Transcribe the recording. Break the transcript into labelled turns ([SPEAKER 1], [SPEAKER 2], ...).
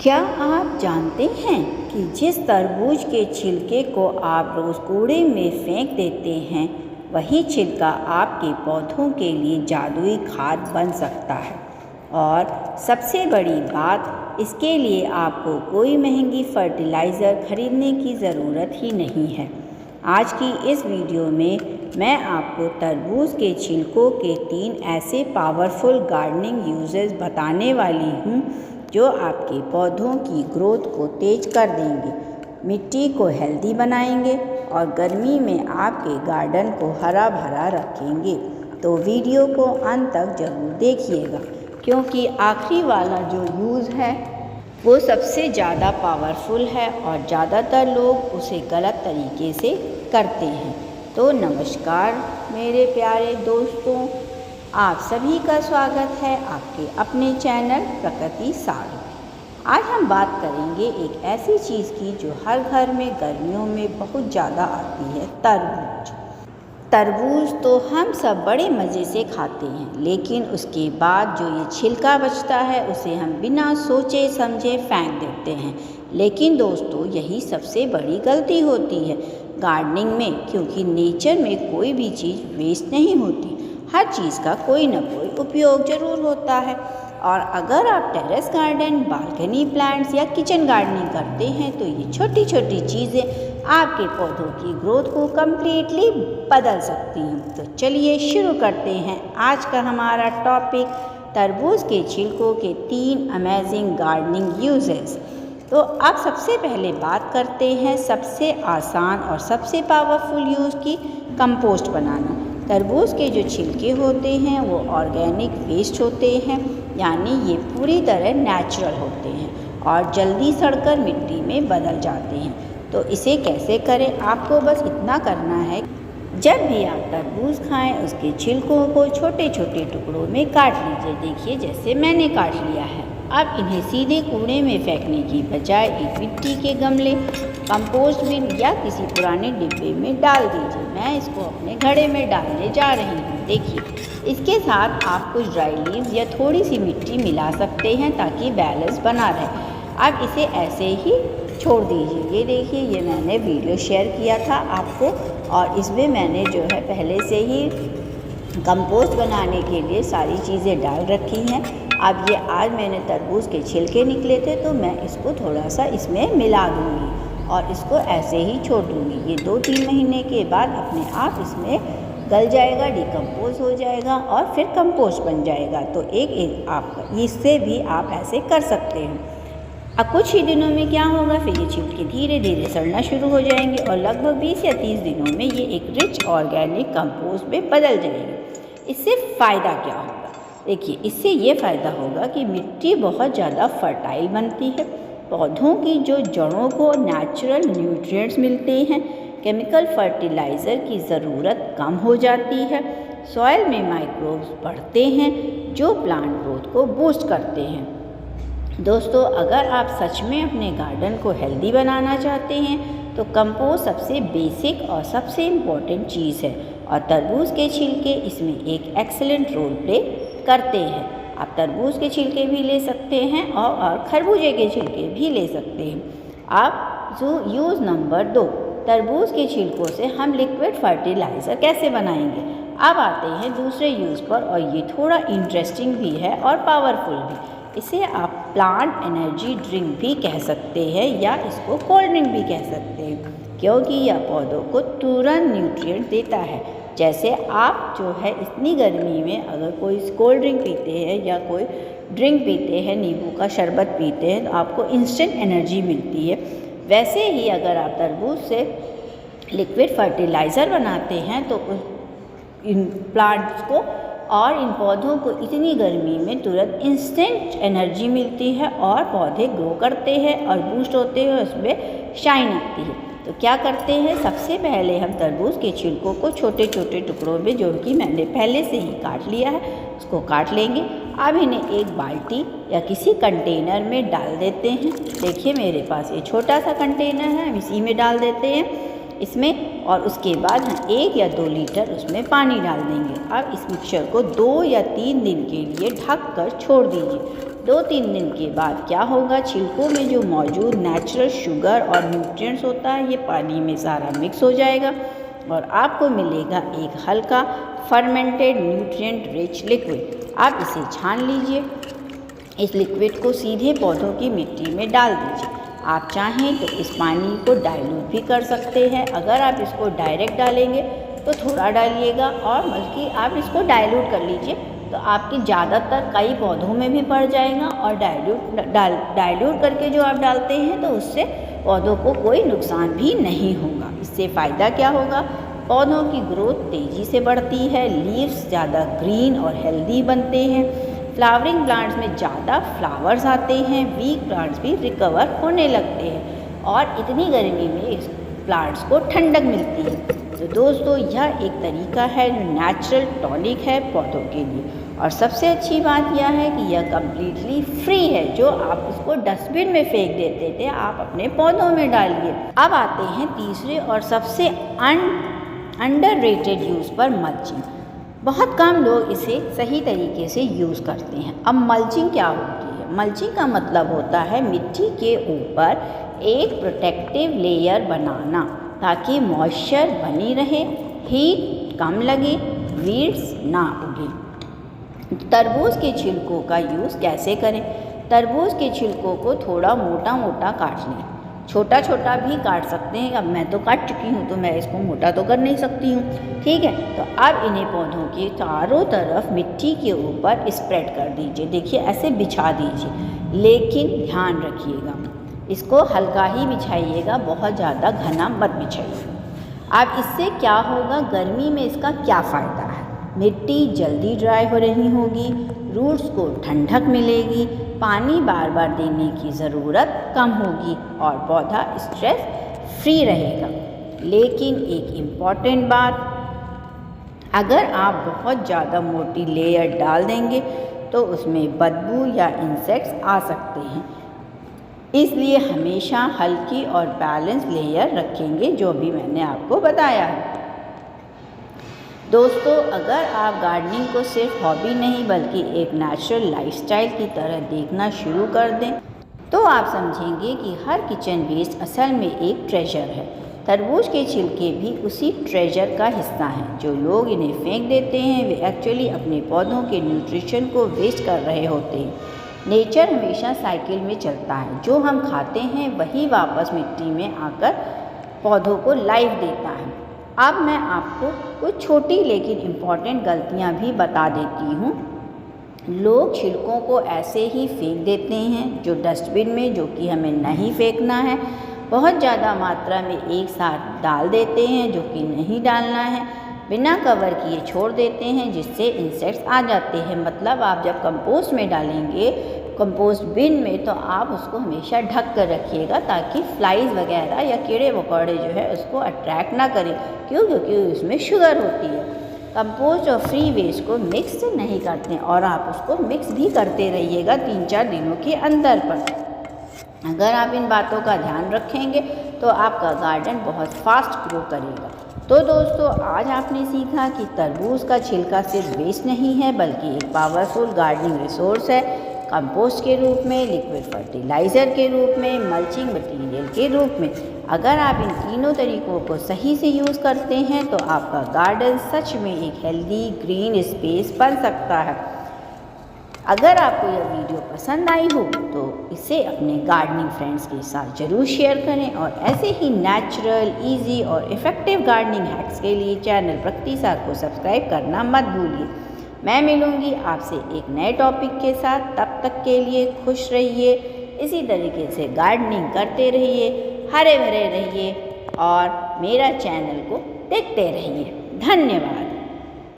[SPEAKER 1] क्या आप जानते हैं कि जिस तरबूज के छिलके को आप रोज़ कूड़े में फेंक देते हैं, वही छिलका आपके पौधों के लिए जादुई खाद बन सकता है। और सबसे बड़ी बात, इसके लिए आपको कोई महंगी फर्टिलाइज़र खरीदने की ज़रूरत ही नहीं है। आज की इस वीडियो में मैं आपको तरबूज के छिलकों के 3 ऐसे पावरफुल गार्डनिंग यूजेस बताने वाली हूँ जो आपके पौधों की ग्रोथ को तेज कर देंगे, मिट्टी को हेल्दी बनाएंगे और गर्मी में आपके गार्डन को हरा भरा रखेंगे। तो वीडियो को अंत तक ज़रूर देखिएगा, क्योंकि आखिरी वाला जो यूज़ है वो सबसे ज़्यादा पावरफुल है और ज़्यादातर लोग उसे गलत तरीके से करते हैं। तो नमस्कार मेरे प्यारे दोस्तों, आप सभी का स्वागत है आपके अपने चैनल प्रकृति सार में। आज हम बात करेंगे एक ऐसी चीज़ की जो हर घर में गर्मियों में बहुत ज़्यादा आती है, तरबूज। तरबूज तो हम सब बड़े मज़े से खाते हैं, लेकिन उसके बाद जो ये छिलका बचता है उसे हम बिना सोचे समझे फेंक देते हैं। लेकिन दोस्तों, यही सबसे बड़ी गलती होती है गार्डनिंग में, क्योंकि नेचर में कोई भी चीज़ वेस्ट नहीं होती। हर चीज़ का कोई न कोई उपयोग ज़रूर होता है। और अगर आप टेरेस गार्डन, बालकनी प्लांट्स या किचन गार्डनिंग करते हैं तो ये छोटी छोटी चीज़ें आपके पौधों की ग्रोथ को कम्प्लीटली बदल सकती हैं। तो चलिए शुरू करते हैं आज का हमारा टॉपिक, तरबूज के छिलकों के 3 अमेजिंग गार्डनिंग यूजेस। तो अब सबसे पहले बात करते हैं सबसे आसान और सबसे पावरफुल यूज़ की, कंपोस्ट बनाना। तरबूज के जो छिलके होते हैं वो ऑर्गेनिक वेस्ट होते हैं, यानी ये पूरी तरह नेचुरल होते हैं और जल्दी सड़कर मिट्टी में बदल जाते हैं। तो इसे कैसे करें, आपको बस इतना करना है, जब भी आप तरबूज खाएं उसके छिलकों को छोटे छोटे टुकड़ों में काट लीजिए। देखिए जैसे मैंने काट लिया है। अब इन्हें सीधे कूड़े में फेंकने की बजाय एक मिट्टी के गमले, कंपोस्ट बिन या किसी पुराने डिब्बे में डाल दीजिए। मैं इसको अपने घड़े में डालने जा रही हूँ। देखिए, इसके साथ आप कुछ ड्राई लीव्स या थोड़ी सी मिट्टी मिला सकते हैं ताकि बैलेंस बना रहे। अब इसे ऐसे ही छोड़ दीजिए। ये देखिए, ये मैंने वीडियो शेयर किया था आपको, और इसमें मैंने जो है पहले से ही कंपोस्ट बनाने के लिए सारी चीज़ें डाल रखी हैं। अब ये आज मैंने तरबूज के छिलके निकले थे तो मैं इसको थोड़ा सा इसमें मिला दूँगी और इसको ऐसे ही छोड़ दूँगी। ये 2-3 महीने के बाद अपने आप इसमें गल जाएगा, डिकम्पोज हो जाएगा और फिर कंपोस्ट बन जाएगा। तो एक आप इससे भी आप ऐसे कर सकते हैं। अब कुछ ही दिनों में क्या होगा, फिर ये छिलके धीरे धीरे सड़ना शुरू हो जाएंगे और लगभग 20 या 30 दिनों में ये एक रिच ऑर्गेनिक कंपोस्ट में बदल जाएंगे। इससे फ़ायदा क्या होगा? देखिए, इससे ये फ़ायदा होगा कि मिट्टी बहुत ज़्यादा फर्टाइल बनती है, पौधों की जो जड़ों को नेचुरल न्यूट्रिएंट्स मिलते हैं, केमिकल फर्टिलाइज़र की ज़रूरत कम हो जाती है, सॉइल में माइक्रोब्स बढ़ते हैं जो प्लांट ग्रोथ को बूस्ट करते हैं। दोस्तों, अगर आप सच में अपने गार्डन को हेल्दी बनाना चाहते हैं तो कंपोस्ट सबसे बेसिक और सबसे इम्पॉर्टेंट चीज़ है, और तरबूज के छिलके इसमें एक एक्सेलेंट रोल प्ले करते हैं। आप तरबूज के छिलके भी ले सकते हैं और खरबूजे के छिलके भी ले सकते हैं। आप यूज़ नंबर 2, तरबूज के छिलकों से हम लिक्विड फर्टिलाइज़र कैसे बनाएंगे। अब आते हैं दूसरे यूज़ पर, और ये थोड़ा इंटरेस्टिंग भी है और पावरफुल भी। इसे आप प्लांट एनर्जी ड्रिंक भी कह सकते हैं या इसको कोल्ड ड्रिंक भी कह सकते हैं, क्योंकि यह पौधों को तुरंत न्यूट्रिएंट देता है। जैसे आप जो है इतनी गर्मी में अगर कोई कोल्ड ड्रिंक पीते हैं या कोई ड्रिंक पीते हैं, नींबू का शरबत पीते हैं, तो आपको इंस्टेंट एनर्जी मिलती है। वैसे ही अगर आप तरबूज से लिक्विड फर्टिलाइज़र बनाते हैं तो इन प्लांट्स को और इन पौधों को इतनी गर्मी में तुरंत इंस्टेंट एनर्जी मिलती है और पौधे ग्रो करते हैं और बूस्ट होते हैं, उसमें शाइन आती है। तो क्या करते हैं, सबसे पहले हम तरबूज के छिलकों को छोटे छोटे टुकड़ों में, जो कि मैंने पहले से ही काट लिया है, उसको काट लेंगे। अब इन्हें एक बाल्टी या किसी कंटेनर में डाल देते हैं। देखिए मेरे पास ये छोटा सा कंटेनर है, हम इसी में डाल देते हैं इसमें, और उसके बाद हम 1 या 2 लीटर उसमें पानी डाल देंगे। अब इस मिक्सचर को 2 या 3 दिन के लिए ढक कर छोड़ दीजिए। 2-3 दिन के बाद क्या होगा, छिलकों में जो मौजूद नेचुरल शुगर और न्यूट्रिएंट्स होता है ये पानी में सारा मिक्स हो जाएगा और आपको मिलेगा एक हल्का फर्मेंटेड न्यूट्रिएंट रिच लिक्विड। आप इसे छान लीजिए। इस लिक्विड को सीधे पौधों की मिट्टी में डाल दीजिए। आप चाहें तो इस पानी को डाइल्यूट भी कर सकते हैं। अगर आप इसको डायरेक्ट डालेंगे तो थोड़ा डालिएगा, और बल्कि आप इसको डाइल्यूट कर लीजिए तो आपके ज़्यादातर कई पौधों में भी पड़ जाएगा। और डाइल्यूट करके जो आप डालते हैं तो उससे पौधों को कोई नुकसान भी नहीं होगा। इससे फ़ायदा क्या होगा, पौधों की ग्रोथ तेज़ी से बढ़ती है, लीव्स ज़्यादा ग्रीन और हेल्दी बनते हैं, फ्लावरिंग प्लांट्स में ज़्यादा फ्लावर्स आते हैं, वीक प्लांट्स भी रिकवर होने लगते हैं और इतनी गर्मी में इस प्लांट्स को ठंडक मिलती है। तो दोस्तों यह एक तरीका है जो नेचुरल टॉनिक है पौधों के लिए। और सबसे अच्छी बात यह है कि यह कम्प्लीटली फ्री है। जो आप इसको डस्टबिन में फेंक देते थे आप अपने पौधों में डालिए। अब आते हैं तीसरे और सबसे अंडररेटेड यूज़ पर, मल्चिंग। बहुत कम लोग इसे सही तरीके से यूज़ करते हैं। अब मल्चिंग क्या होती है? मल्चिंग का मतलब होता है मिट्टी के ऊपर एक प्रोटेक्टिव लेयर बनाना ताकि मॉइस्चर बनी रहे, हीट कम लगे, वीड्स ना उगे। तरबूज के छिलकों का यूज़ कैसे करें? तरबूज के छिलकों को थोड़ा मोटा मोटा काट लें, छोटा छोटा भी काट सकते हैं। अब मैं तो काट चुकी हूँ तो मैं इसको मोटा तो कर नहीं सकती हूँ, ठीक है। तो अब इन्हें पौधों के चारों तरफ मिट्टी के ऊपर स्प्रेड कर दीजिए। देखिए ऐसे बिछा दीजिए, लेकिन ध्यान रखिएगा इसको हल्का ही बिछाइएगा, बहुत ज़्यादा घना मत बिछाइए। अब इससे क्या होगा, गर्मी में इसका क्या फ़ायदा है, मिट्टी जल्दी ड्राई हो रही होगी, रूट्स को ठंडक मिलेगी, पानी बार बार देने की ज़रूरत कम होगी और पौधा स्ट्रेस फ्री रहेगा। लेकिन एक इम्पॉर्टेंट बात, अगर आप बहुत ज़्यादा मोटी लेयर डाल देंगे तो उसमें बदबू या इंसेक्ट्स आ सकते हैं, इसलिए हमेशा हल्की और बैलेंस लेयर रखेंगे, जो भी मैंने आपको बताया है। दोस्तों अगर आप गार्डनिंग को सिर्फ हॉबी नहीं बल्कि एक नेचुरल लाइफस्टाइल की तरह देखना शुरू कर दें तो आप समझेंगे कि हर किचन वेस्ट असल में एक ट्रेजर है। तरबूज के छिलके भी उसी ट्रेजर का हिस्सा हैं। जो लोग इन्हें फेंक देते हैं वे एक्चुअली अपने पौधों के न्यूट्रिशन को वेस्ट कर रहे होते हैं। नेचर हमेशा साइकिल में चलता है, जो हम खाते हैं वही वापस मिट्टी में आकर पौधों को लाइफ देता है। अब मैं आपको कुछ छोटी लेकिन इम्पॉर्टेंट गलतियां भी बता देती हूँ। लोग छिलकों को ऐसे ही फेंक देते हैं जो डस्टबिन में, जो कि हमें नहीं फेंकना है। बहुत ज़्यादा मात्रा में एक साथ डाल देते हैं जो कि नहीं डालना है। बिना कवर किए छोड़ देते हैं जिससे इंसेक्ट्स आ जाते हैं। मतलब आप जब कंपोस्ट में डालेंगे, कंपोस्ट बिन में, तो आप उसको हमेशा ढक कर रखिएगा ताकि फ्लाइज वगैरह या कीड़े मकोड़े जो है उसको अट्रैक्ट ना करें। क्यों? क्योंकि उसमें शुगर होती है। कंपोस्ट और फ्री वेस्ट को मिक्स नहीं करते और आप उसको मिक्स भी करते रहिएगा 3-4 दिनों के अंदर पर। अगर आप इन बातों का ध्यान रखेंगे तो आपका गार्डन बहुत फास्ट ग्रो करेगा। तो दोस्तों आज आपने सीखा कि तरबूज का छिलका सिर्फ वेस्ट नहीं है बल्कि एक पावरफुल गार्डनिंग रिसोर्स है। कंपोस्ट के रूप में, लिक्विड फर्टिलाइज़र के रूप में, मल्चिंग मटेरियल के रूप में। अगर आप इन तीनों तरीकों को सही से यूज़ करते हैं तो आपका गार्डन सच में एक हेल्दी ग्रीन स्पेस बन सकता है। अगर आपको यह वीडियो पसंद आई हो तो इसे अपने गार्डनिंग फ्रेंड्स के साथ ज़रूर शेयर करें और ऐसे ही नेचुरल, इजी और इफ़ेक्टिव गार्डनिंग हैक्स के लिए चैनल प्रकृति साथ को सब्सक्राइब करना मत भूलिए। मैं मिलूँगी आपसे एक नए टॉपिक के साथ। तब तक के लिए खुश रहिए, इसी तरीके से गार्डनिंग करते रहिए, हरे भरे रहिए और मेरा चैनल को देखते रहिए। धन्यवाद।